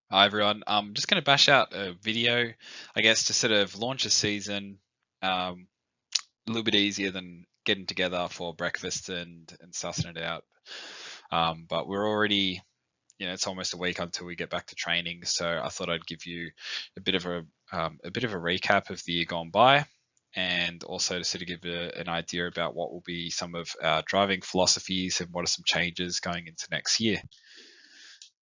Hi everyone. I'm just going to bash out a video, I guess, to sort of launch a season a little bit easier than getting together for breakfast and sussing it out. But we're already, it's almost a week until we get back to training, so I thought I'd give you a bit of a recap of the year gone by, and also to sort of give an idea about what will be some of our driving philosophies and what are some changes going into next year.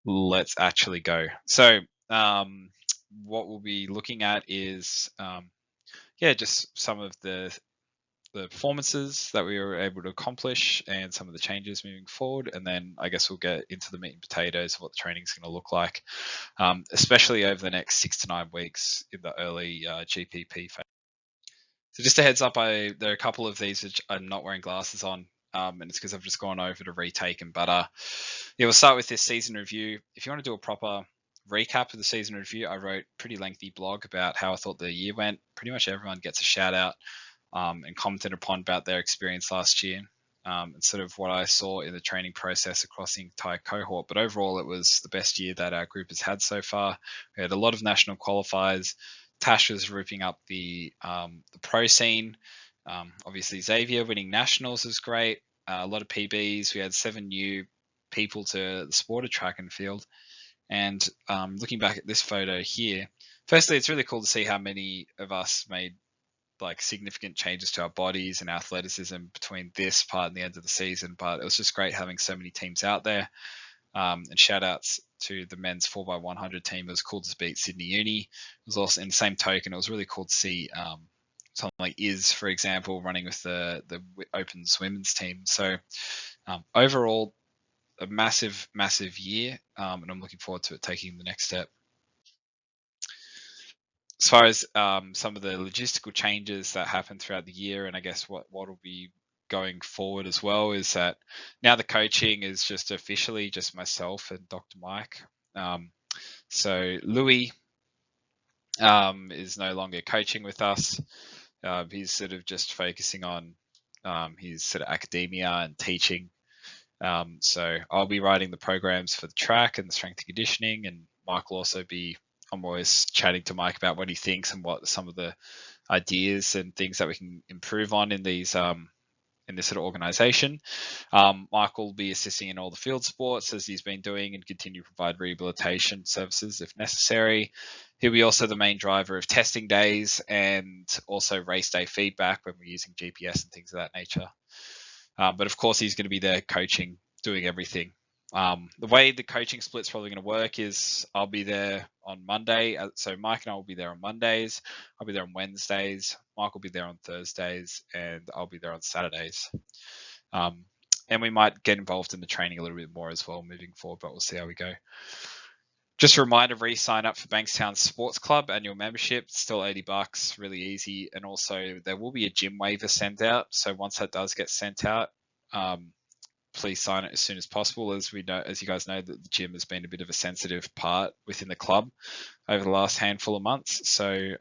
Let's actually go. So, what we'll be looking at is, just some of the performances that we were able to accomplish and some of the changes moving forward. And then I guess we'll get into the meat and potatoes of what the training is going to look like, especially over the next 6 to 9 weeks in the early GPP phase. So just a heads up, there are a couple of these which I'm not wearing glasses on, and it's because I've just gone over to retake them. But we'll start with this season review. If you want to do a proper recap of the season review, I wrote a pretty lengthy blog about how I thought the year went. Pretty much everyone gets a shout out and commented upon about their experience last year, and sort of what I saw in the training process across the entire cohort. But overall, it was the best year that our group has had so far. We had a lot of national qualifiers. Tash was ripping up the pro scene. Obviously, Xavier winning nationals was great. A lot of PBs. We had 7 new people to the sport of track and field. And looking back at this photo here, firstly, it's really cool to see how many of us made like significant changes to our bodies and athleticism between this part and the end of the season. But it was just great having so many teams out there. And shout outs to the men's 4x100 team. It was cool to beat Sydney Uni. It was also in the same token, it was really cool to see something like Iz, for example, running with the Opens women's team. So overall, a massive, massive year, and I'm looking forward to it taking the next step. As far as some of the logistical changes that happened throughout the year, and I guess what will be going forward as well, is that now the coaching is just officially just myself and Dr. Mike. So Louis is no longer coaching with us. He's sort of just focusing on his sort of academia and teaching. So I'll be writing the programs for the track and the strength and conditioning, and Mike will also be. I'm always chatting to Mike about what he thinks and what some of the ideas and things that we can improve on in these in this sort of organization. Mike will be assisting in all the field sports as he's been doing and continue to provide rehabilitation services if necessary. He'll be also the main driver of testing days and also race day feedback when we're using GPS and things of that nature. But of course, he's going to be there coaching, doing everything. The way the coaching split's probably going to work is I'll be there on Monday. So Mike and I will be there on Mondays. I'll be there on Wednesdays. Mike will be there on Thursdays, and I'll be there on Saturdays. And we might get involved in the training a little bit more as well moving forward, but we'll see how we go. Just a reminder, re-sign up for Bankstown Sports Club annual membership. It's still $80, really easy. And also there will be a gym waiver sent out. So once that does get sent out, please sign it as soon as possible. As we know, as you guys know, that the gym has been a bit of a sensitive part within the club over the last handful of months. So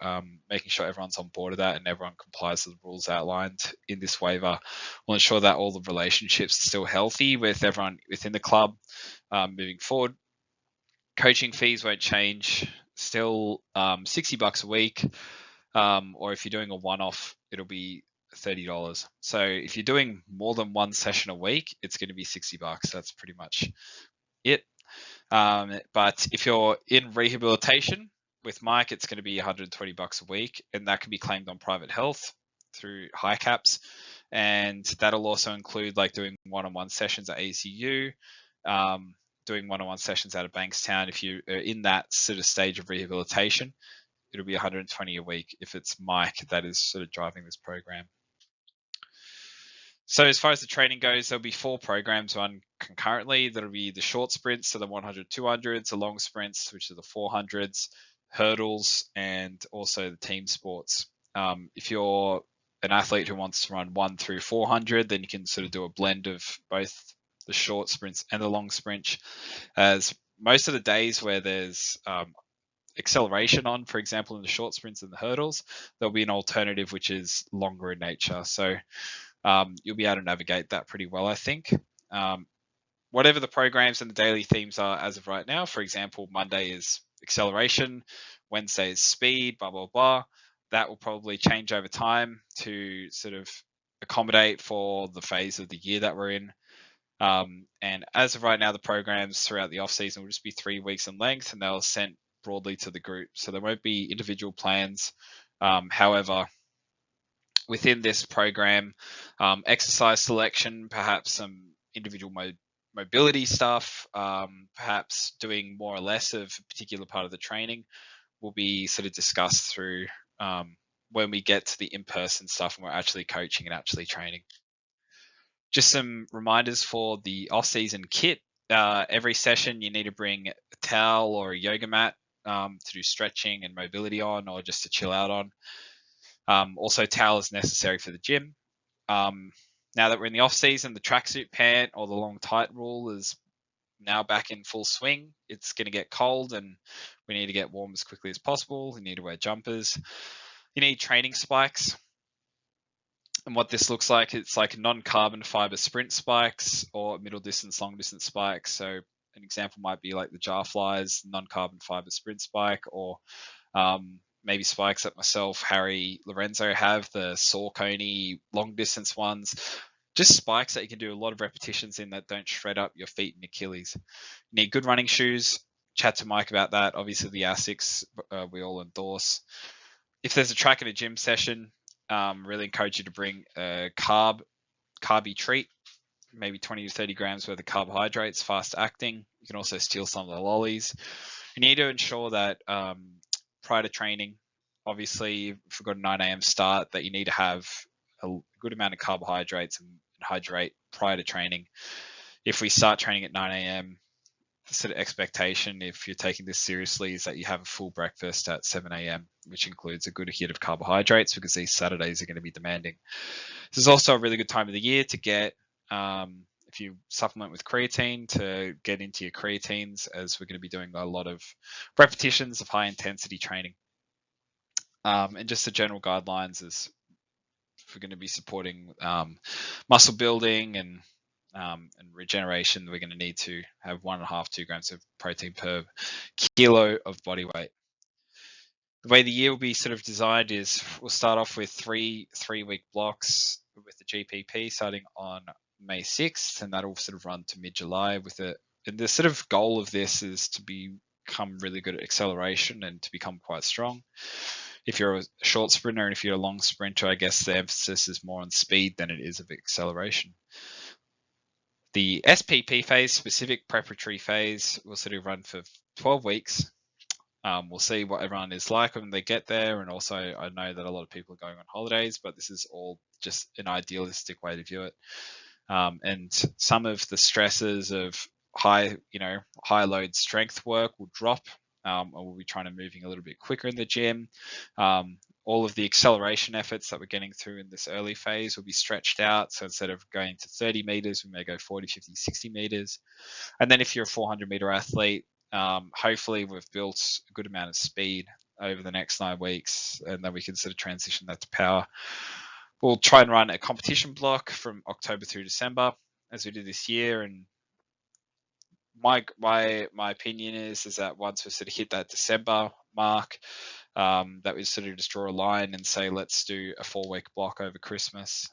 making sure everyone's on board of that and everyone complies with the rules outlined in this waiver will ensure that all the relationships are still healthy with everyone within the club moving forward. Coaching fees won't change. Still $60 a week, or if you're doing a one-off, it'll be $30. So if you're doing more than one session a week, it's going to be $60. That's pretty much it. But if you're in rehabilitation with Mike, it's going to be $120 a week, and that can be claimed on private health through high caps, and that'll also include like doing one-on-one sessions at ACU. Doing one-on-one sessions out of Bankstown. If you are in that sort of stage of rehabilitation, it'll be $120 a week if it's Mike that is sort of driving this program. So as far as the training goes, there'll be 4 programs run concurrently. That'll be the short sprints, so the 100, 200s, the long sprints, which are the 400s, hurdles, and also the team sports. If you're an athlete who wants to run 1 through 400, then you can sort of do a blend of both the short sprints and the long sprint, as most of the days where there's acceleration on, for example, in the short sprints and the hurdles, there'll be an alternative which is longer in nature. So you'll be able to navigate that pretty well, I think. Whatever the programs and the daily themes are as of right now, for example, Monday is acceleration. Wednesday is speed, blah, blah, blah. That will probably change over time to sort of accommodate for the phase of the year that we're in. And as of right now, the programs throughout the off season will just be 3 weeks in length, and they'll sent broadly to the group. So there won't be individual plans. However, within this program, exercise selection, perhaps some individual mobility stuff, perhaps doing more or less of a particular part of the training will be sort of discussed through when we get to the in-person stuff and we're actually coaching and actually training. Just some reminders for the off-season kit. Every session you need to bring a towel or a yoga mat to do stretching and mobility on, or just to chill out on. Also, towel is necessary for the gym. Now that we're in the off-season, the tracksuit pant or the long tight rule is now back in full swing. It's going to get cold and we need to get warm as quickly as possible. You need to wear jumpers. You need training spikes. And what this looks like, it's like non-carbon fiber sprint spikes or middle distance, long distance spikes. So an example might be like the Jarflies non-carbon fiber sprint spike, or maybe spikes that myself, Harry, Lorenzo have, the Saucony long distance ones. Just spikes that you can do a lot of repetitions in that don't shred up your feet and Achilles. You need good running shoes. Chat to Mike about that. Obviously the Asics we all endorse. If there's a track and a gym session, really encourage you to bring a carby treat, maybe 20 to 30 grams worth of carbohydrates, fast acting. You can also steal some of the lollies. You need to ensure that prior to training, obviously if we've got a 9 a.m. start, that you need to have a good amount of carbohydrates and hydrate prior to training. If we start training at 9 a.m., the sort of expectation, if you're taking this seriously, is that you have a full breakfast at 7 a.m., which includes a good hit of carbohydrates, because these Saturdays are going to be demanding. This is also a really good time of the year to get, if you supplement with creatine, to get into your creatines, as we're going to be doing a lot of repetitions of high intensity training. And just the general guidelines is if we're going to be supporting muscle building and regeneration, we're going to need to have 1.5 to 2 grams of protein per kilo of body weight. The way the year will be sort of designed is we'll start off with three-week blocks with the GPP starting on May 6th, and that'll sort of run to mid-July with it. And the sort of goal of this is to become really good at acceleration and to become quite strong. If you're a short sprinter and if you're a long sprinter, I guess the emphasis is more on speed than it is of acceleration. The SPP phase, specific preparatory phase, will sort of run for 12 weeks. We'll see what everyone is like when they get there. And also, I know that a lot of people are going on holidays, but this is all just an idealistic way to view it. And some of the stresses of high load strength work will drop. And we'll be trying to moving a little bit quicker in the gym. All of the acceleration efforts that we're getting through in this early phase will be stretched out. So instead of going to 30 meters, we may go 40, 50, 60 meters. And then if you're a 400 meter athlete, hopefully we've built a good amount of speed over the next 9 weeks, and then we can sort of transition that to power. We'll try and run a competition block from October through December, as we did this year. And my opinion is that once we sort of hit that December mark, that we sort of just draw a line and say, let's do a 4-week block over Christmas,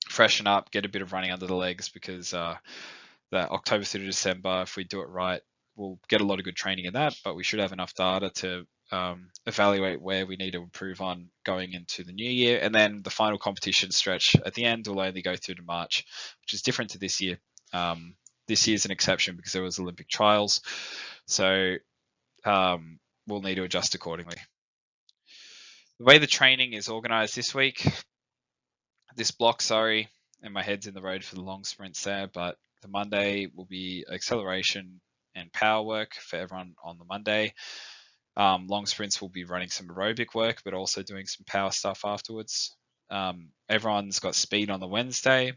freshen up, get a bit of running under the legs, because that October through December, if we do it right, we'll get a lot of good training in that, but we should have enough data to evaluate where we need to improve on going into the new year. And then the final competition stretch at the end will only go through to March, which is different to this year. This year's an exception because there was Olympic trials. So we'll need to adjust accordingly. The way the training is organized this block, and my head's in the road for the long sprints there, but the Monday will be acceleration and power work for everyone on the Monday. Long sprints will be running some aerobic work, but also doing some power stuff afterwards. Everyone's got speed on the Wednesday.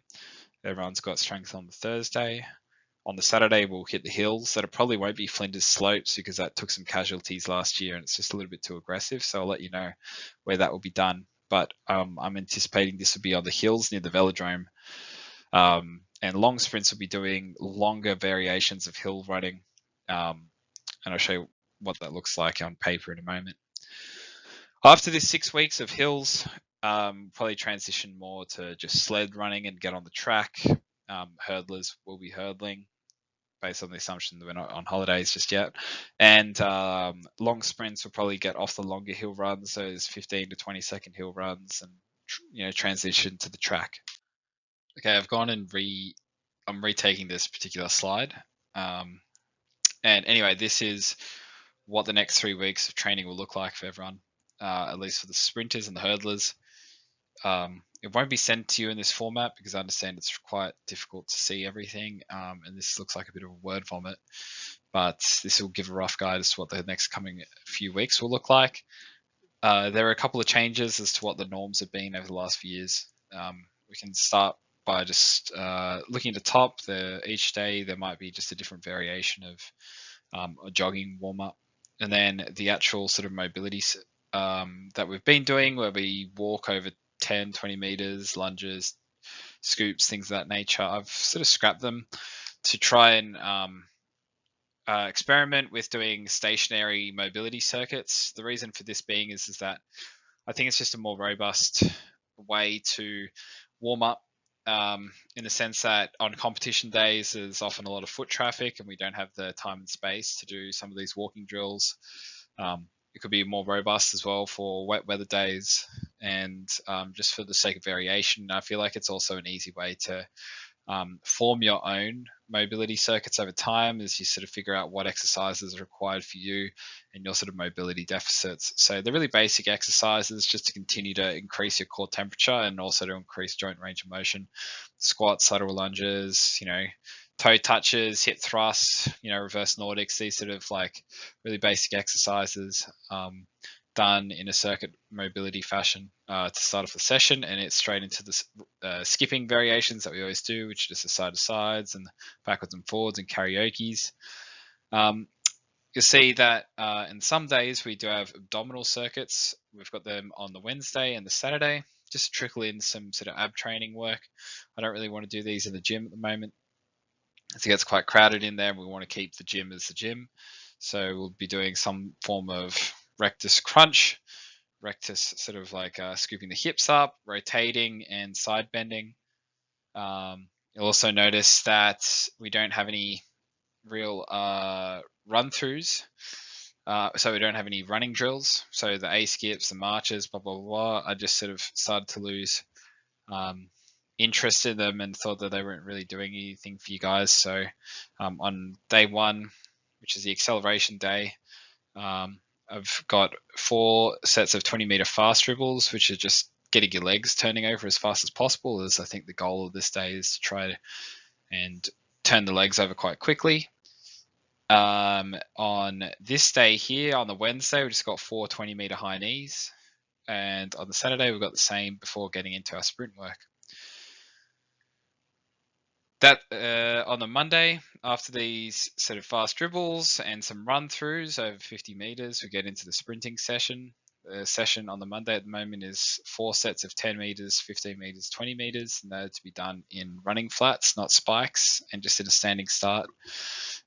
Everyone's got strength on the Thursday. On the Saturday, we'll hit the hills. That probably won't be Flinders Slopes because that took some casualties last year and it's just a little bit too aggressive. So I'll let you know where that will be done. But I'm anticipating this will be on the hills near the velodrome. And long sprints will be doing longer variations of hill running. and I'll show you what that looks like on paper in a moment. After this 6 weeks of hills, probably transition more to just sled running and get on the track. Hurdlers will be hurdling based on the assumption that we're not on holidays just yet. And long sprints will probably get off the longer hill runs, those 15 to 20-second hill runs, and transition to the track. Okay, I've gone and I'm retaking this particular slide. And anyway, this is what the next 3 weeks of training will look like for everyone, at least for the sprinters and the hurdlers. It won't be sent to you in this format because I understand it's quite difficult to see everything, and this looks like a bit of a word vomit, but this will give a rough guide as to what the next coming few weeks will look like. There are a couple of changes as to what the norms have been over the last few years. We can start by just looking at the top. Each day there might be just a different variation of a jogging warm-up, and then the actual sort of mobility that we've been doing, where we walk over 10, 20 meters, lunges, scoops, things of that nature. I've sort of scrapped them to try and experiment with doing stationary mobility circuits. The reason for this being is that I think it's just a more robust way to warm up, in the sense that on competition days there's often a lot of foot traffic and we don't have the time and space to do some of these walking drills. It could be more robust as well for wet weather days, and just for the sake of variation, I feel like it's also an easy way to form your own mobility circuits over time as you sort of figure out what exercises are required for you and your sort of mobility deficits. So they're really basic exercises just to continue to increase your core temperature and also to increase joint range of motion. Squats, lateral lunges, toe touches, hip thrusts, reverse Nordics, these sort of like really basic exercises done in a circuit mobility fashion to start off the session, and it's straight into the skipping variations that we always do, which are just the side to sides and backwards and forwards and karaoke's. You'll see that in some days we do have abdominal circuits. We've got them on the Wednesday and the Saturday, just to trickle in some sort of ab training work. I don't really want to do these in the gym at the moment. I think it's quite crowded in there and we want to keep the gym as the gym. So we'll be doing some form of rectus crunch, rectus sort of like scooping the hips up, rotating and side bending. You'll also notice that we don't have any real run-throughs. So we don't have any running drills. So the A skips, the marches, blah, blah, blah. I just sort of started to lose interest in them and thought that they weren't really doing anything for you guys. So on day 1, which is the acceleration day, I've got 4 sets of 20-meter fast dribbles, which are just getting your legs turning over as fast as possible, as I think the goal of this day is to try and turn the legs over quite quickly. On this day here, on the Wednesday, we just got 4 20-meter high knees. And on the Saturday, we've got the same before getting into our sprint work. That on the Monday, after these sort of fast dribbles and some run-throughs over 50 meters, we get into the sprinting session. The session on the Monday at the moment is 4 sets of 10 meters, 15 meters, 20 meters, and they're to be done in running flats, not spikes, and just in a standing start.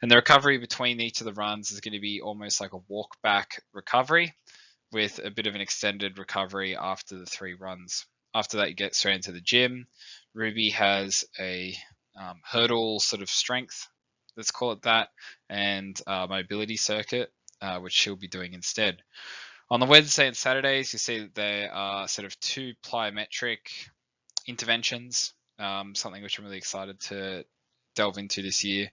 And the recovery between each of the runs is going to be almost like a walk-back recovery with a bit of an extended recovery after the 3 runs. After that, you get straight into the gym. Ruby has a hurdle sort of strength, let's call it that, and mobility circuit, which she'll be doing instead. On the Wednesday and Saturdays, you see that there are sort of 2 plyometric interventions, something which I'm really excited to delve into this year.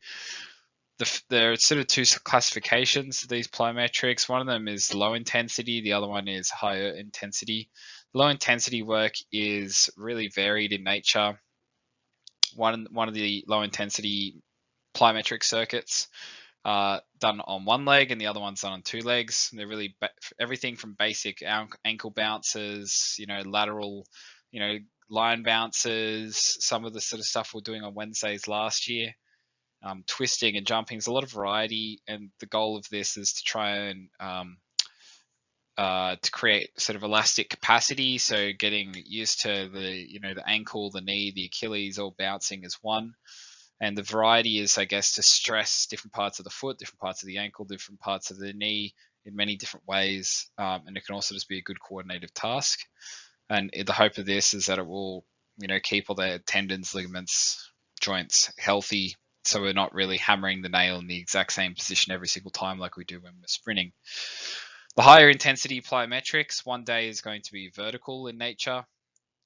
There are sort of 2 classifications of these plyometrics. One of them is low intensity, the other one is higher intensity. Low intensity work is really varied in nature. One of the low intensity plyometric circuits done on 1 leg and the other one's done on 2 legs. They're really everything from basic ankle bounces, lateral, line bounces, some of the sort of stuff we're doing on Wednesdays last year, twisting and jumping. There's a lot of variety, and the goal of this is to try and to create sort of elastic capacity, so getting used to the the ankle, the knee, the Achilles all bouncing as one. And the variety is, I guess, to stress different parts of the foot, different parts of the ankle, different parts of the knee in many different ways. And it can also just be a good coordinated task. And the hope of this is that it will, keep all the tendons, ligaments, joints healthy. So we're not really hammering the nail in the exact same position every single time like we do when we're sprinting. The higher intensity plyometrics, one day is going to be vertical in nature.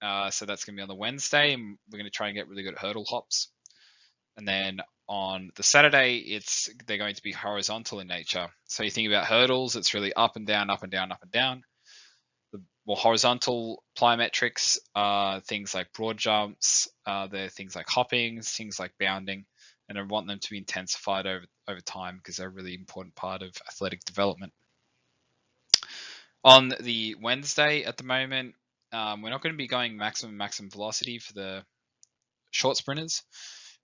So that's going to be on the Wednesday, and we're going to try and get really good hurdle hops. And then on the Saturday, they're going to be horizontal in nature. So you think about hurdles, it's really up and down, up and down, up and down. The more horizontal plyometrics are things like broad jumps, they're things like hopping, things like bounding, and I want them to be intensified over time because they're a really important part of athletic development. On the Wednesday at the moment, we're not going to be going maximum velocity for the short sprinters.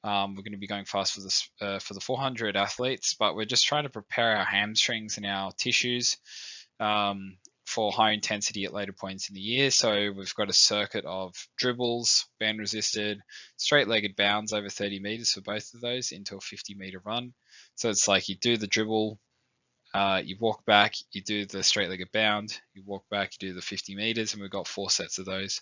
We're going to be going fast for the 400 athletes, but we're just trying to prepare our hamstrings and our tissues for high intensity at later points in the year. So we've got a circuit of dribbles, band resisted, straight legged bounds over 30 meters for both of those into a 50-meter run. So it's like you do the dribble, you walk back, you do the straight legged bound, you walk back, you do the 50 meters, and we've got 4 sets of those.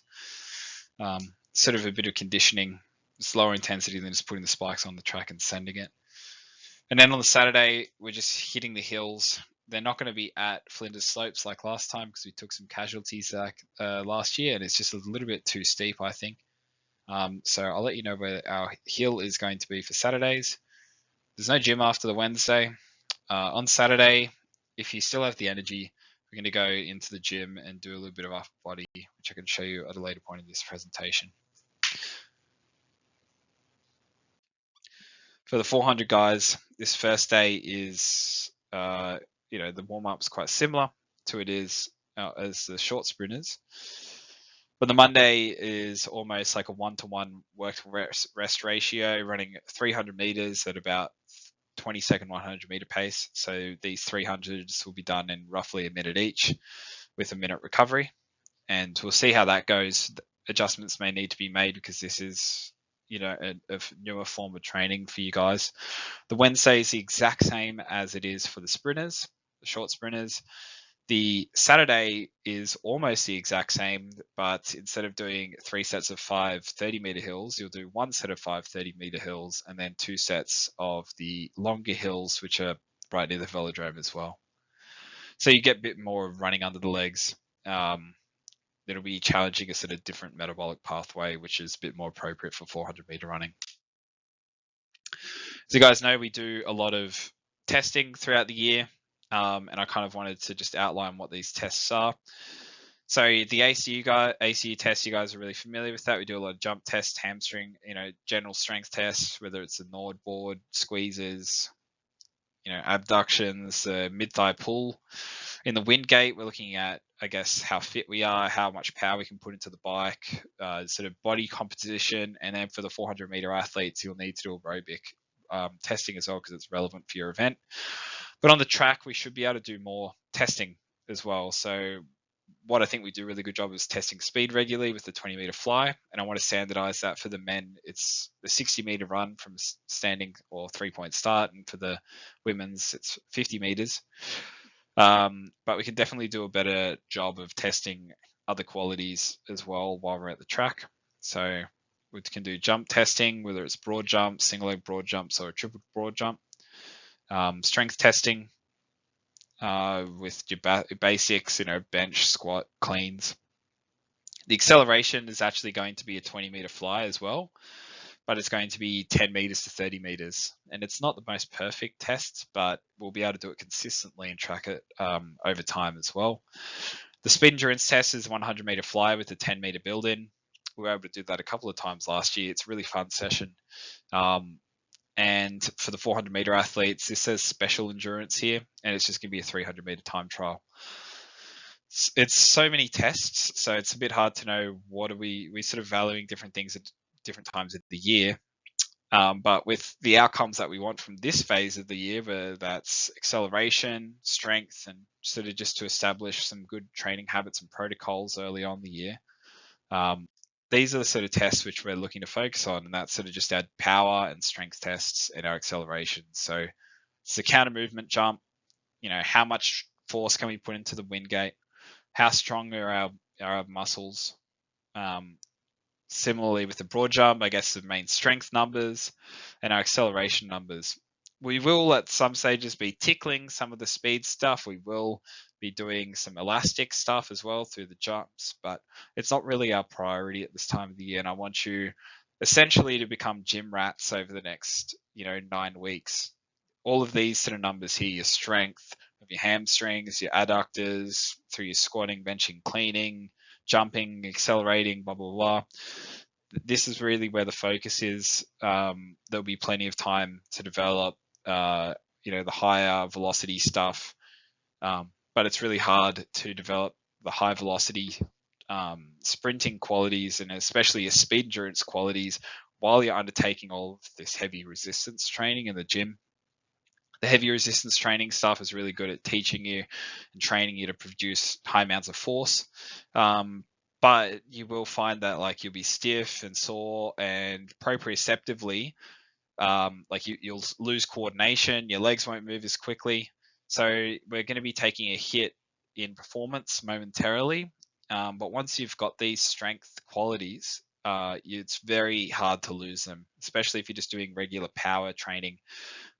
Sort of a bit of conditioning. It's lower intensity than just putting the spikes on the track and sending it. And then on the Saturday, we're just hitting the hills. They're not going to be at Flinders Slopes like last time because we took some casualties last year, and it's just a little bit too steep, I think. So I'll let you know where our hill is going to be for Saturdays. There's no gym after the Wednesday. On Saturday, if you still have the energy, we're going to go into the gym and do a little bit of upper body, which I can show you at a later point in this presentation. For the 400 guys, this first day is, the warm-up's quite similar to it is as the short sprinters. But the Monday is almost like a 1-to-1 work to rest ratio, running 300 meters at about 20-second 100-meter pace. So these 300s will be done in roughly a minute each with a minute recovery. And we'll see how that goes. Adjustments may need to be made because this is a newer form of training for you guys. The Wednesday is the exact same as it is for the sprinters, the short sprinters. The Saturday is almost the exact same, but instead of doing 3 sets of 5 30-meter hills, you'll do 1 set of 5 30-meter hills and then 2 sets of the longer hills, which are right near the velodrome as well. So you get a bit more running under the legs. It'll be challenging a sort of different metabolic pathway, which is a bit more appropriate for 400-meter running. As you guys know, we do a lot of testing throughout the year, and I kind of wanted to just outline what these tests are. So the ACU tests, you guys are really familiar with that. We do a lot of jump tests, hamstring, general strength tests, whether it's a Nord board, squeezes, abductions, mid-thigh pull. In the Windgate, we're looking at, I guess, how fit we are, how much power we can put into the bike, sort of body composition. And then for the 400-meter athletes, you'll need to do aerobic testing as well because it's relevant for your event. But on the track, we should be able to do more testing as well. So what I think we do a really good job is testing speed regularly with the 20-meter fly. And I want to standardize that for the men. It's the 60-meter run from standing or 3-point start. And for the women's, it's 50 meters. But we can definitely do a better job of testing other qualities as well while we're at the track. So we can do jump testing, whether it's broad jumps, single leg broad jumps, or a triple broad jump. Strength testing with your basics, bench, squat, cleans. The acceleration is actually going to be a 20-meter fly as well, but it's going to be 10 meters to 30 meters. And it's not the most perfect test, but we'll be able to do it consistently and track it over time as well. The speed endurance test is 100-meter fly with a 10-meter build-in. We were able to do that a couple of times last year. It's a really fun session. And for the 400-meter athletes, this says special endurance here, and it's just going to be a 300-meter time trial. It's so many tests, so it's a bit hard to know what are we sort of valuing different things at different times of the year. But with the outcomes that we want from this phase of the year, whether that's acceleration, strength, and sort of just to establish some good training habits and protocols early on in the year, these are the sort of tests which we're looking to focus on, and that's sort of just our power and strength tests and our acceleration. So it's the counter movement jump, how much force can we put into the wind gate, how strong are our muscles. Similarly with the broad jump, I guess the main strength numbers and our acceleration numbers. We will at some stages be tickling some of the speed stuff. We will be doing some elastic stuff as well through the jumps, but it's not really our priority at this time of the year. And I want you essentially to become gym rats over the next, 9 weeks. All of these sort of numbers here, your strength of your hamstrings, your adductors, through your squatting, benching, cleaning, jumping, accelerating, blah, blah, blah. This is really where the focus is. There'll be plenty of time to develop, the higher velocity stuff. But it's really hard to develop the high velocity sprinting qualities and especially your speed endurance qualities while you're undertaking all of this heavy resistance training in the gym. The heavy resistance training stuff is really good at teaching you and training you to produce high amounts of force. But you will find that you'll be stiff and sore and proprioceptively, you'll lose coordination, your legs won't move as quickly. So we're going to be taking a hit in performance momentarily. But once you've got these strength qualities, it's very hard to lose them, especially if you're just doing regular power training,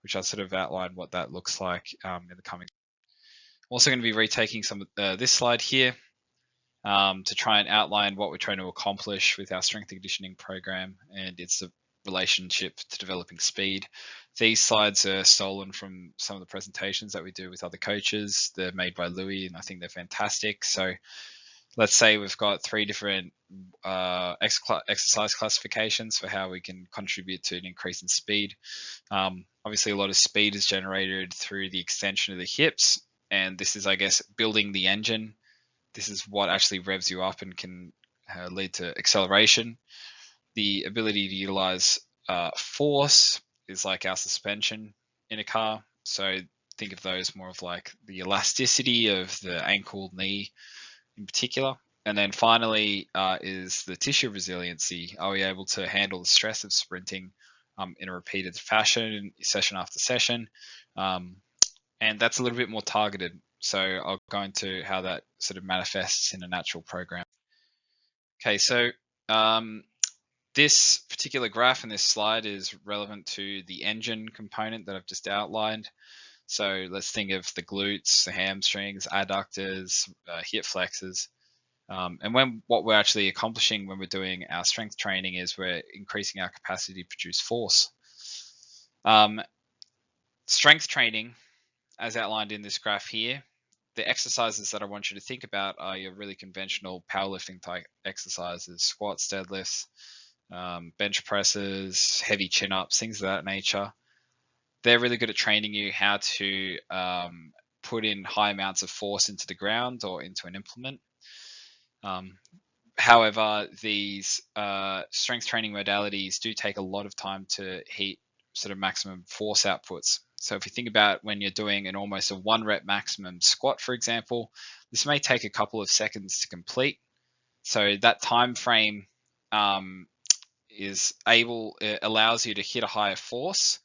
which I'll sort of outline what that looks like in the coming. I'm also going to be retaking some of this slide here to try and outline what we're trying to accomplish with our strength and conditioning program and its relationship to developing speed. These slides are stolen from some of the presentations that we do with other coaches. They're made by Louis, and I think they're fantastic. So let's say we've got 3 different exercise classifications for how we can contribute to an increase in speed. Obviously, a lot of speed is generated through the extension of the hips, and this is, I guess, building the engine. This is what actually revs you up and can lead to acceleration. The ability to utilize force is like our suspension in a car. So think of those more of like the elasticity of the ankle, knee in particular. And then finally is the tissue resiliency. Are we able to handle the stress of sprinting in a repeated fashion, session after session? And that's a little bit more targeted. So I'll go into how that sort of manifests in a natural program. Okay, so this particular graph in this slide is relevant to the engine component that I've just outlined. So let's think of the glutes, the hamstrings, adductors, hip flexors. And what we're actually accomplishing when we're doing our strength training is we're increasing our capacity to produce force. Strength training, as outlined in this graph here, the exercises that I want you to think about are your really conventional powerlifting type exercises, squats, deadlifts, bench presses, heavy chin-ups, things of that nature. They're really good at training you how to put in high amounts of force into the ground or into an implement. However, these strength training modalities do take a lot of time to hit sort of maximum force outputs. So if you think about when you're doing an almost a 1 rep maximum squat, for example, this may take a couple of seconds to complete. So that time frame allows you to hit a higher force.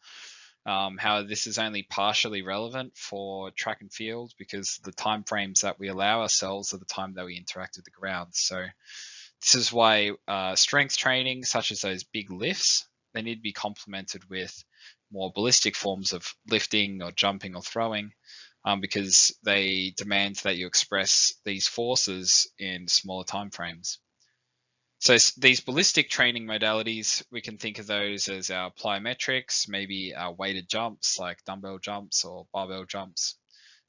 However, this is only partially relevant for track and field because the time frames that we allow ourselves are the time that we interact with the ground. So this is why strength training, such as those big lifts, they need to be complemented with more ballistic forms of lifting or jumping or throwing because they demand that you express these forces in smaller time frames. So these ballistic training modalities, we can think of those as our plyometrics, maybe our weighted jumps like dumbbell jumps or barbell jumps.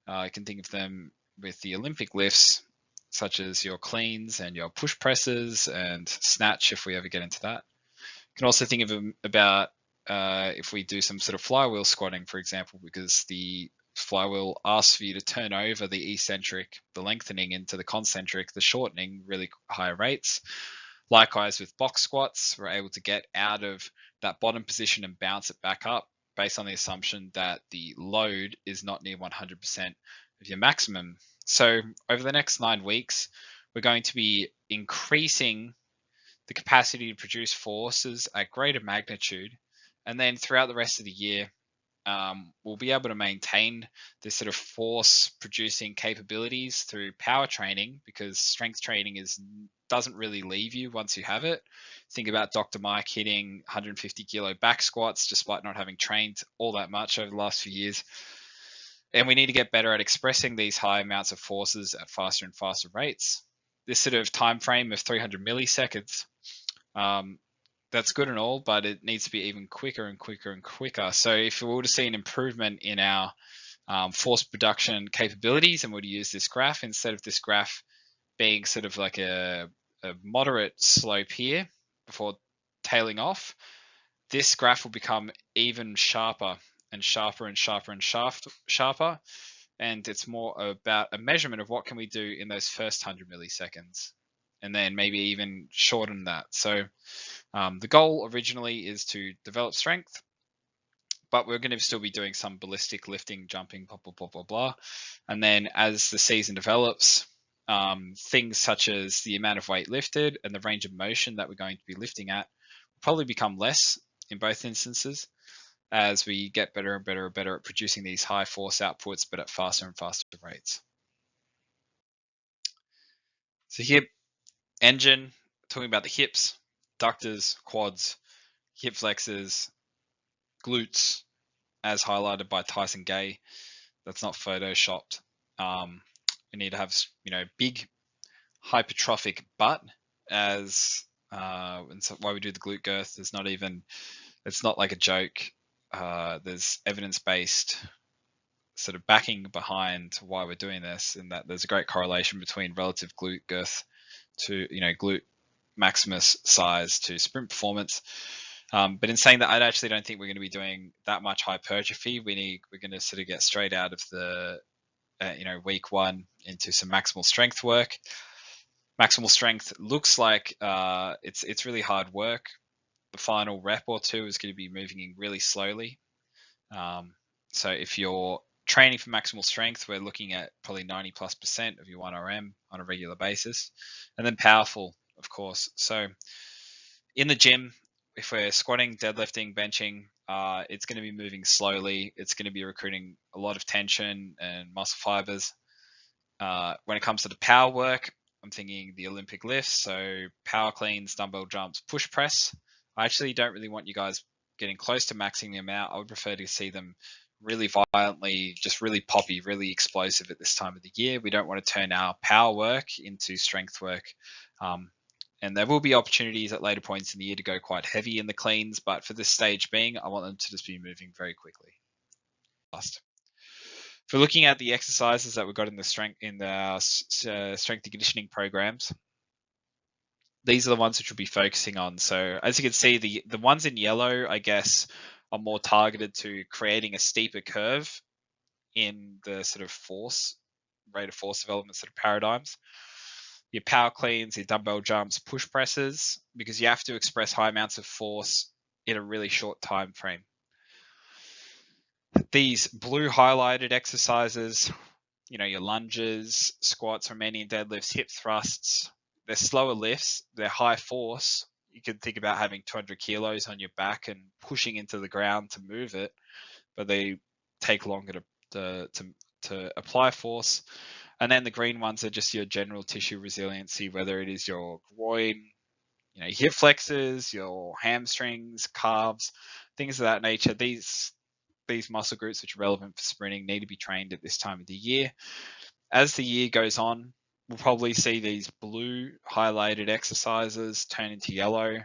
You can think of them with the Olympic lifts, such as your cleans and your push presses and snatch, if we ever get into that. You can also think of them about if we do some sort of flywheel squatting, for example, because the flywheel asks for you to turn over the eccentric, the lengthening, into the concentric, the shortening, really high rates. Likewise, with box squats, we're able to get out of that bottom position and bounce it back up based on the assumption that the load is not near 100% of your maximum. So over the next 9 weeks, we're going to be increasing the capacity to produce forces at greater magnitude. And then throughout the rest of the year, we'll be able to maintain this sort of force producing capabilities through power training, because strength training doesn't really leave you once you have it. Think about Dr. Mike hitting 150 kilo back squats despite not having trained all that much over the last few years. And we need to get better at expressing these high amounts of forces at faster and faster rates. This sort of time frame of 300 milliseconds, that's good and all, but it needs to be even quicker and quicker and quicker. So if we were to see an improvement in our force production capabilities, and we're to use this graph, instead of this graph being sort of like a moderate slope here before tailing off, this graph will become even sharper and sharper and sharper and sharper. And it's more about a measurement of what can we do in those first 100 milliseconds, and then maybe even shorten that. So the goal originally is to develop strength, but we're going to still be doing some ballistic lifting, jumping, blah, blah, blah, blah, blah. And then as the season develops, things such as the amount of weight lifted and the range of motion that we're going to be lifting at will probably become less in both instances, as we get better and better and better at producing these high force outputs, but at faster and faster rates. So here, engine, talking about the hips, adductors, quads, hip flexors, glutes, as highlighted by Tyson Gay. That's not photoshopped. We need to have, big hypertrophic butt, as and so why we do the glute girth is not even, it's not like a joke. There's evidence-based sort of backing behind why we're doing this, in that there's a great correlation between relative glute girth to, glute maximus size to sprint performance. But in saying that, I actually don't think we're going to be doing that much hypertrophy. We're going to sort of get straight out of the, week one into some maximal strength work. Maximal strength looks like it's really hard work. The final rep or two is going to be moving in really slowly. So if you're training for maximal strength, we're looking at probably 90+% of your 1RM on a regular basis. And then powerful, of course. So in the gym, if we're squatting, deadlifting, benching, it's going to be moving slowly. It's going to be recruiting a lot of tension and muscle fibers. When it comes to the power work, I'm thinking the Olympic lifts, so power cleans, dumbbell jumps, push press. I actually don't really want you guys getting close to maxing them out. I would prefer to see them really violently, just really poppy, really explosive at this time of the year. We don't want to turn our power work into strength work. And there will be opportunities at later points in the year to go quite heavy in the cleans, but for this stage being, I want them to just be moving very quickly. Fast. If we're looking at the exercises that we've got in the strength and conditioning programs, these are the ones which we'll be focusing on. So as you can see, the ones in yellow, I guess, are more targeted to creating a steeper curve in the sort of rate of force development sort of paradigms. Your power cleans, your dumbbell jumps, push presses, because you have to express high amounts of force in a really short time frame. These blue highlighted exercises, your lunges, squats, Romanian deadlifts, hip thrusts, they're slower lifts, they're high force. You can think about having 200 kilos on your back and pushing into the ground to move it, but they take longer to apply force. And then the green ones are just your general tissue resiliency, whether it is your groin, hip flexors, your hamstrings, calves, things of that nature. These muscle groups which are relevant for sprinting need to be trained at this time of the year. As the year goes on, we'll probably see these blue highlighted exercises turn into yellow.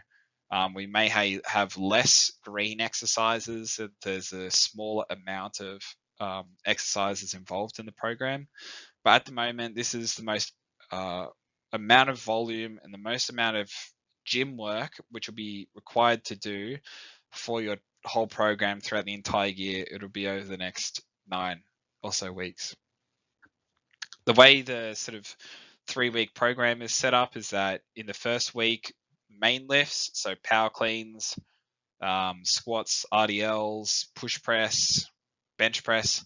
We may have less green exercises. There's a smaller amount of exercises involved in the program. But at the moment, this is the most amount of volume and the most amount of gym work which will be required to do for your whole program throughout the entire year. It'll be over the next 9 or so weeks. The way the sort of 3-week program is set up is that in the first week, main lifts, so power cleans, squats, RDLs, push press, bench press,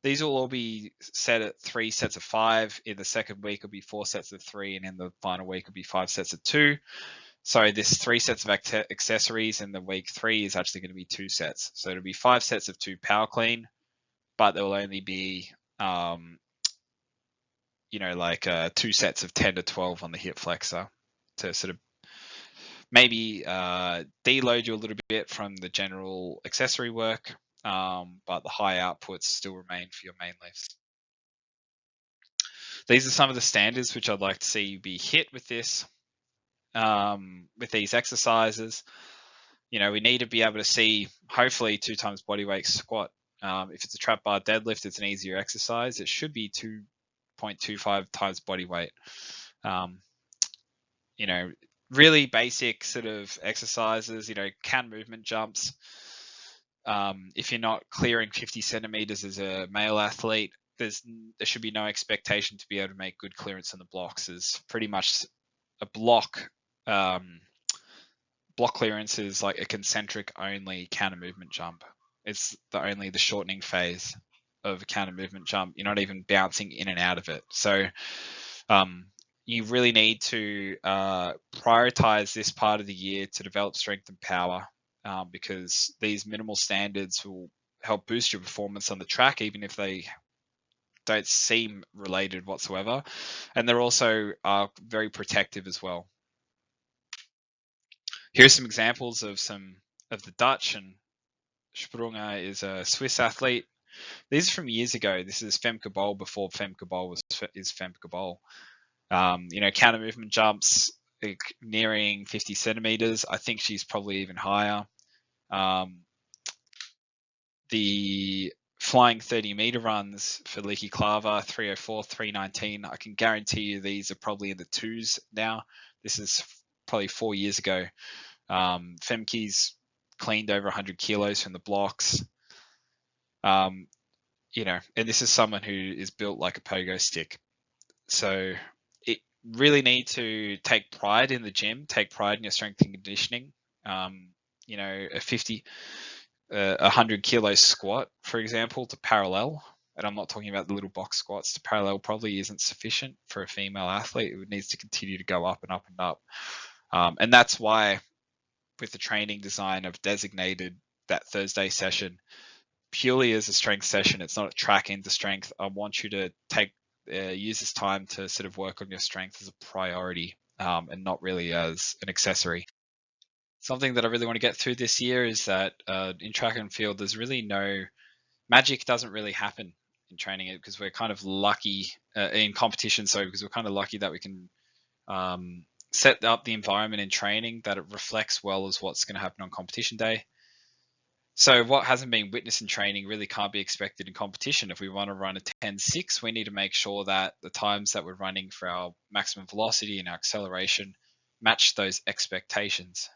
these will all be set at 3 sets of 5. In the second week, it'll be 4 sets of 3, and in the final week, it'll be 5 sets of 2. sorry, this 3 sets of accessories, and the week 3 is actually going to be 2 sets. So it'll be 5 sets of 2 power clean, but there will only be, like 2 sets of 10 to 12 on the hip flexor to sort of maybe deload you a little bit from the general accessory work, but the high outputs still remain for your main lifts. These are some of the standards which I'd like to see be hit with this, with these exercises. We need to be able to see, hopefully, 2 times body weight squat. If it's a trap bar deadlift, it's an easier exercise. It should be 2.25 times body weight. Really basic sort of exercises, can movement jumps. If you're not clearing 50 centimeters as a male athlete, there should be no expectation to be able to make good clearance on the blocks. Is pretty much a block. Block clearance is like a concentric only counter movement jump. It's only the shortening phase of a counter movement jump. You're not even bouncing in and out of it. So you really need to prioritize this part of the year to develop strength and power, because these minimal standards will help boost your performance on the track, even if they don't seem related whatsoever. And they're also very protective as well. Here's some examples of the Dutch, and Sprunger is a Swiss athlete. These are from years ago. This is Femke Bol before Femke Bol is Femke Bol. Counter movement jumps nearing 50 centimeters. I think she's probably even higher. The flying 30-meter runs for Leaky Clava, 304, 319. I can guarantee you these are probably in the 2s now. This is probably 4 years ago. Femke's cleaned over 100 kilos from the blocks. And this is someone who is built like a pogo stick. So it really need to take pride in the gym, take pride in your strength and conditioning. A 100 kilo squat, for example, to parallel, and I'm not talking about the little box squats, to parallel probably isn't sufficient for a female athlete. It needs to continue to go up and up and up. And that's why with the training design, I've designated that Thursday session purely as a strength session. It's not a track into strength. I want you to use this time to sort of work on your strength as a priority, and not really as an accessory. Something that I really want to get through this year is that in track and field, there's really no magic. Doesn't really happen in training it, because we're kind of lucky in competition. So because we're kind of lucky that we can set up the environment in training that it reflects well as what's going to happen on competition day. So what hasn't been witnessed in training really can't be expected in competition. If we want to run a 10.6, we need to make sure that the times that we're running for our maximum velocity and our acceleration match those expectations.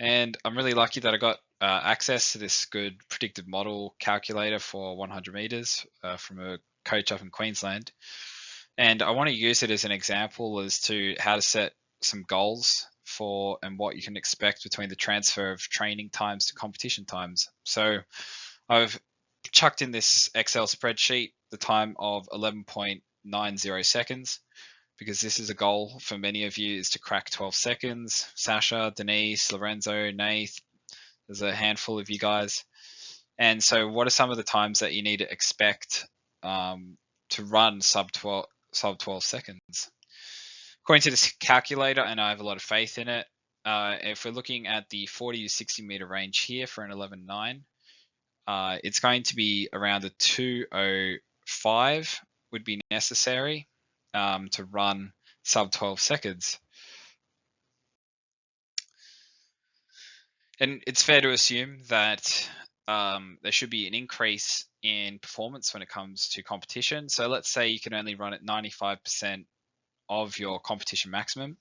And I'm really lucky that I got access to this good predictive model calculator for 100 meters from a coach up in Queensland. And I want to use it as an example as to how to set some goals for and what you can expect between the transfer of training times to competition times. So I've chucked in this Excel spreadsheet the time of 11.90 seconds, because this is a goal for many of you, is to crack 12 seconds. Sasha, Denise, Lorenzo, Nath, there's a handful of you guys. And so what are some of the times that you need to expect to run sub 12 seconds? According to this calculator, and I have a lot of faith in it, if we're looking at the 40 to 60 meter range here for an 11.9, it's going to be around a 2:05 would be necessary to run sub 12 seconds. And it's fair to assume that there should be an increase in performance when it comes to competition. So let's say you can only run at 95% of your competition maximum,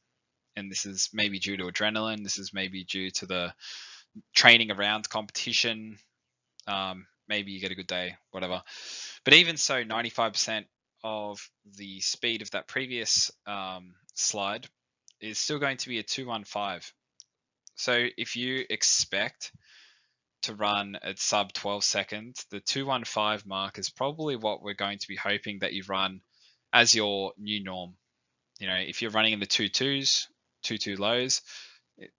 and this is maybe due to adrenaline, this is maybe due to the training around competition, maybe you get a good day, whatever. But even so, 95% of the speed of that previous slide is still going to be a 2:15. So if you expect to run at sub 12 seconds, the 2:15 mark is probably what we're going to be hoping that you run as your new norm. If you're running in the 2:2s, 2-2 lows,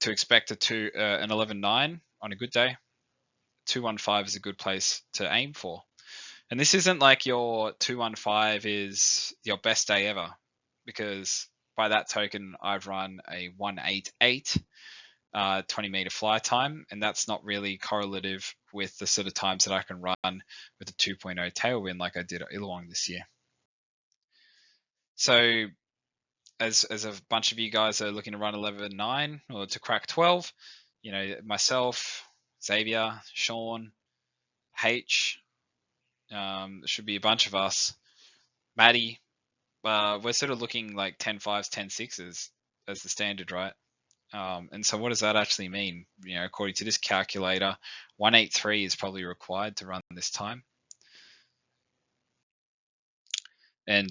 to expect an 11.9 on a good day. 215 is a good place to aim for. And this isn't like your 215 is your best day ever, because by that token, I've run a 188 20-meter fly time, and that's not really correlative with the sort of times that I can run with a 2.0 tailwind like I did at Illawong this year. So as a bunch of you guys are looking to run 11.9 or to crack 12, myself, Xavier, Sean, H, there should be a bunch of us, Maddie, we're sort of looking like 10.5s, 10.6s as the standard, right? And so what does that actually mean? According to this calculator, 183 is probably required to run this time. And,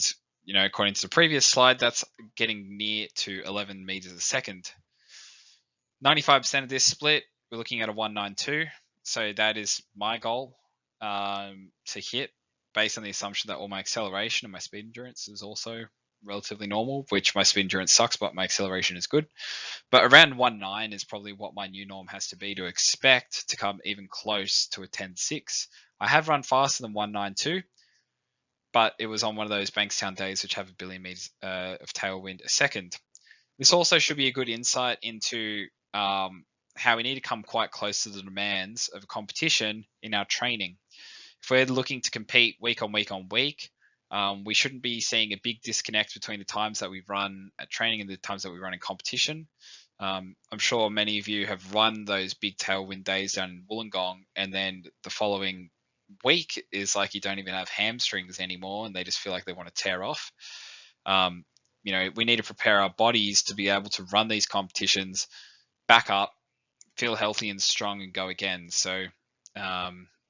according to the previous slide, that's getting near to 11 meters a second. 95% of this split, we're looking at a 192. So that is my goal to hit, based on the assumption that all my acceleration and my speed endurance is also relatively normal, which my speed endurance sucks, but my acceleration is good. But around 1.9 is probably what my new norm has to be to expect to come even close to a 10.6. I have run faster than 1.92, but it was on one of those Bankstown days which have a billion meters of tailwind a second. This also should be a good insight into how we need to come quite close to the demands of a competition in our training. If we're looking to compete week on week on week, we shouldn't be seeing a big disconnect between the times that we run at training and the times that we run in competition. I'm sure many of you have run those big tailwind days down in Wollongong, and then the following week is like you don't even have hamstrings anymore, and they just feel like they want to tear off. We need to prepare our bodies to be able to run these competitions, back up, feel healthy and strong, and go again. So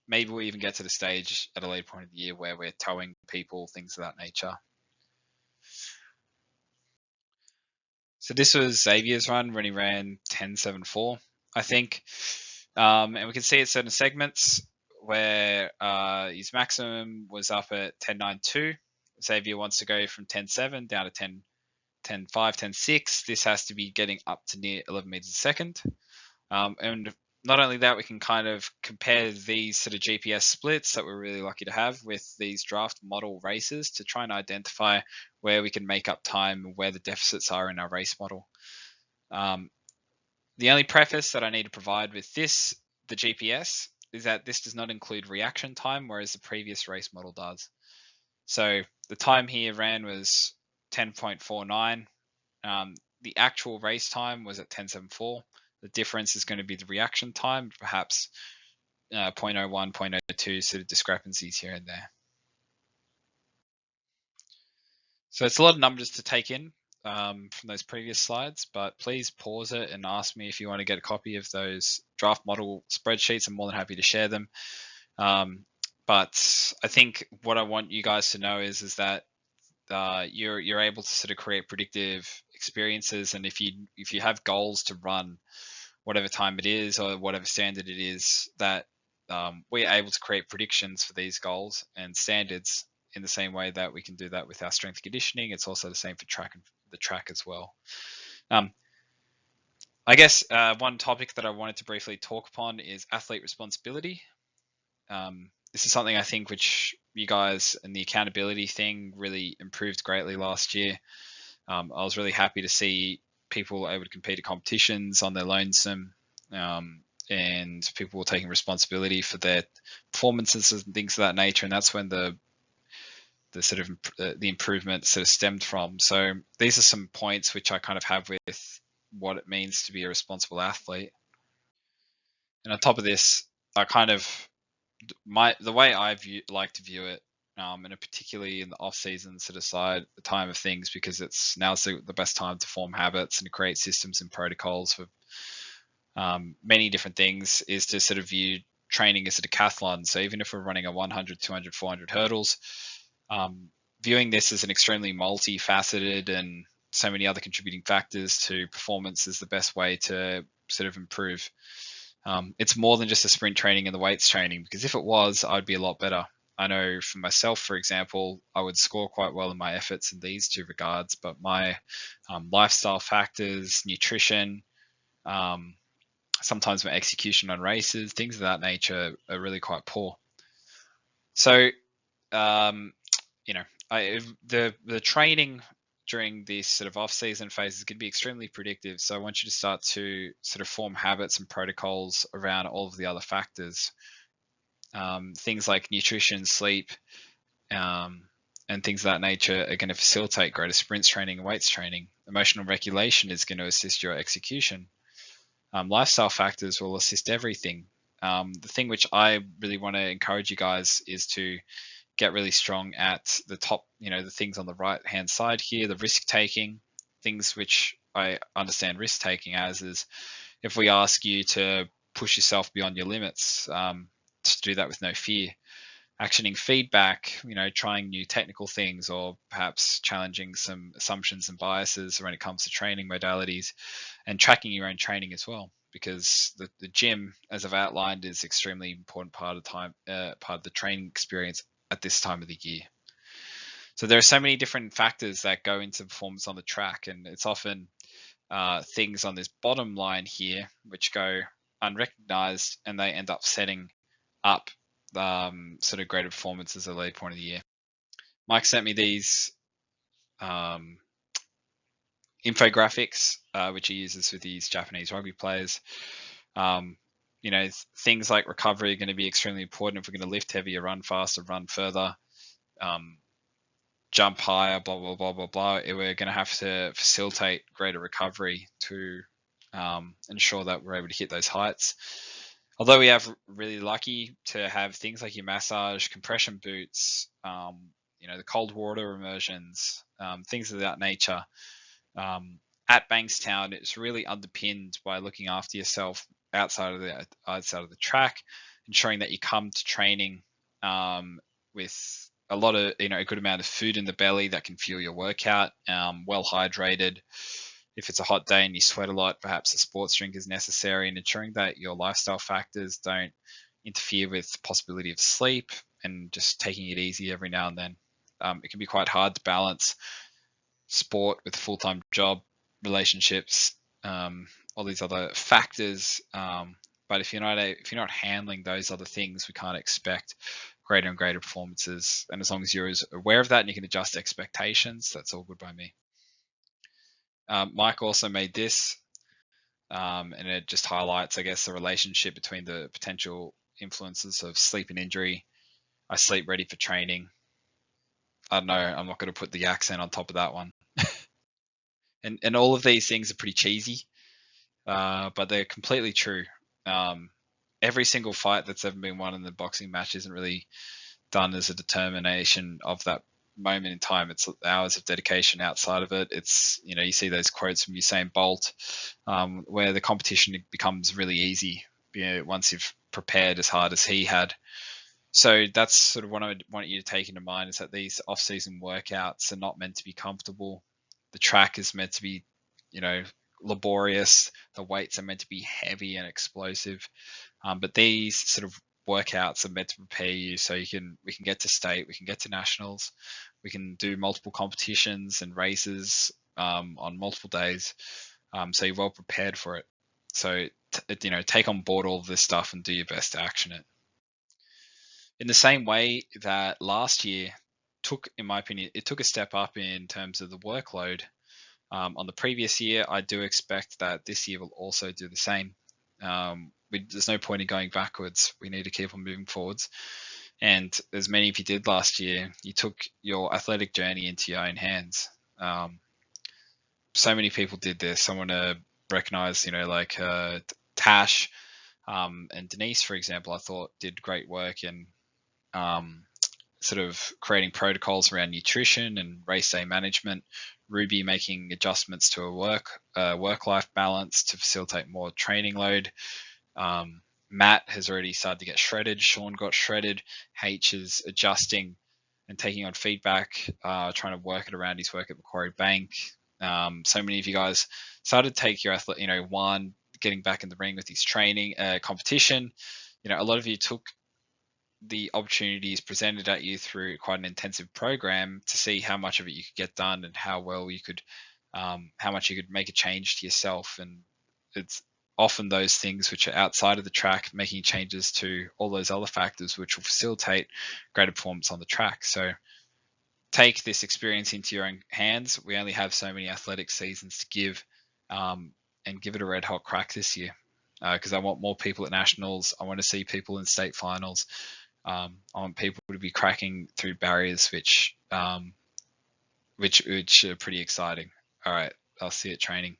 maybe we even get to the stage at a later point of the year where we're towing people, things of that nature. So this was Xavier's run when he ran 10.74, I think. And we can see at certain segments where his maximum was up at 10.92. Xavier wants to go from 10.7 down to 10.5, 10.6. This has to be getting up to near 11 meters a second. And not only that, we can kind of compare these sort of GPS splits that we're really lucky to have with these draft model races to try and identify where we can make up time and where the deficits are in our race model. The only preface that I need to provide with this, the GPS, is that this does not include reaction time, whereas the previous race model does. So the time here ran was 10.49. The actual race time was at 10.74. The difference is going to be the reaction time, perhaps 0.01, 0.02 sort of discrepancies here and there. So it's a lot of numbers to take in from those previous slides, but please pause it and ask me if you want to get a copy of those draft model spreadsheets. I'm more than happy to share them. But I think what I want you guys to know is that you're able to sort of create predictive experiences, and if you have goals to run whatever time it is or whatever standard it is, that we're able to create predictions for these goals and standards in the same way that we can do that with our strength conditioning. It's also the same for the track as well. I guess one topic that I wanted to briefly talk upon is athlete responsibility. This is something I think which you guys and the accountability thing really improved greatly last year. I was really happy to see people able to compete at competitions on their lonesome, and people were taking responsibility for their performances and things of that nature. And that's when the sort of the improvement sort of stemmed from. So these are some points which I kind of have with what it means to be a responsible athlete. And on top of this, I kind of the way I like to view it, and particularly in the off season sort of side, the time of things, because it's now the best time to form habits and to create systems and protocols for many different things, is to sort of view training as a decathlon. So even if we're running a 100, 200, 400 hurdles, viewing this as an extremely multifaceted and so many other contributing factors to performance is the best way to sort of improve. It's more than just a sprint training and the weights training, because if it was, I'd be a lot better. I know for myself, for example, I would score quite well in my efforts in these two regards, but my lifestyle factors, nutrition, um, sometimes my execution on races, things of that nature are really quite poor. So, um, you know, the training during this sort of off-season phase is going to be extremely predictive. So I want you to start to sort of form habits and protocols around all of the other factors, things like nutrition, sleep, um, and things of that nature are going to facilitate greater sprints training and weights training. Emotional regulation is going to assist your execution. Lifestyle factors will assist everything. The thing which I really want to encourage you guys is to get really strong at the top, the things on the right hand side here, the risk taking, things which I understand risk taking as is if we ask you to push yourself beyond your limits, to do that with no fear. Actioning feedback, trying new technical things or perhaps challenging some assumptions and biases when it comes to training modalities, and tracking your own training as well, because the gym, as I've outlined, is extremely important part of the training experience at this time of the year. So there are so many different factors that go into performance on the track, and it's often things on this bottom line here which go unrecognized, and they end up setting up sort of greater performances at the late point of the year. Mike sent me these infographics, which he uses with these Japanese rugby players. Things like recovery are going to be extremely important if we're going to lift heavier, run faster, run further, jump higher, blah, blah, blah, blah, blah. We're going to have to facilitate greater recovery to ensure that we're able to hit those heights. Although we have really lucky to have things like your massage, compression boots, the cold water immersions, things of that nature. At Bankstown, it's really underpinned by looking after yourself outside of the track, ensuring that you come to training with a lot of, a good amount of food in the belly that can fuel your workout, well hydrated. If it's a hot day and you sweat a lot, perhaps a sports drink is necessary, and ensuring that your lifestyle factors don't interfere with the possibility of sleep, and just taking it easy every now and then. It can be quite hard to balance sport with a full-time job, relationships, all these other factors. But if you're not handling those other things, we can't expect greater and greater performances. And as long as you're aware of that and you can adjust expectations, that's all good by me. Mike also made this, and it just highlights, I guess, the relationship between the potential influences of sleep and injury. I sleep ready for training. I don't know, I'm not going to put the accent on top of that one. and all of these things are pretty cheesy, but they're completely true. Every single fight that's ever been won in the boxing match isn't really done as a determination of that moment in time. It's hours of dedication outside of it. It's, you see those quotes from Usain Bolt, where the competition becomes really easy, once you've prepared as hard as he had. So that's sort of what I want you to take into mind, is that these off-season workouts are not meant to be comfortable. The track is meant to be, laborious. The weights are meant to be heavy and explosive. But these sort of workouts are meant to prepare you so we can get to state, we can get to nationals, we can do multiple competitions and races on multiple days, so you're well prepared for it. So take on board all of this stuff and do your best to action it. In the same way that last year in my opinion, it took a step up in terms of the workload on the previous year, I do expect that this year will also do the same. There's no point in going backwards. We need to keep on moving forwards. And as many of you did last year, you took your athletic journey into your own hands. So many people did this. I want to recognize, like Tash and Denise, for example, I thought did great work in sort of creating protocols around nutrition and race day management. Ruby making adjustments to a work-life balance to facilitate more training load. Matt has already started to get shredded. Sean got shredded. H is adjusting and taking on feedback, trying to work it around his work at Macquarie Bank. So many of you guys started to take your athlete, Juan getting back in the ring with his training competition. A lot of you took the opportunity is presented at you through quite an intensive program to see how much of it you could get done and how well you could, how much you could make a change to yourself. And it's often those things which are outside of the track, making changes to all those other factors which will facilitate greater performance on the track. So take this experience into your own hands. We only have so many athletic seasons to give, and give it a red hot crack this year, because I want more people at nationals. I want to see people in state finals. I want people to be cracking through barriers which are pretty exciting. All right, I'll see you at training.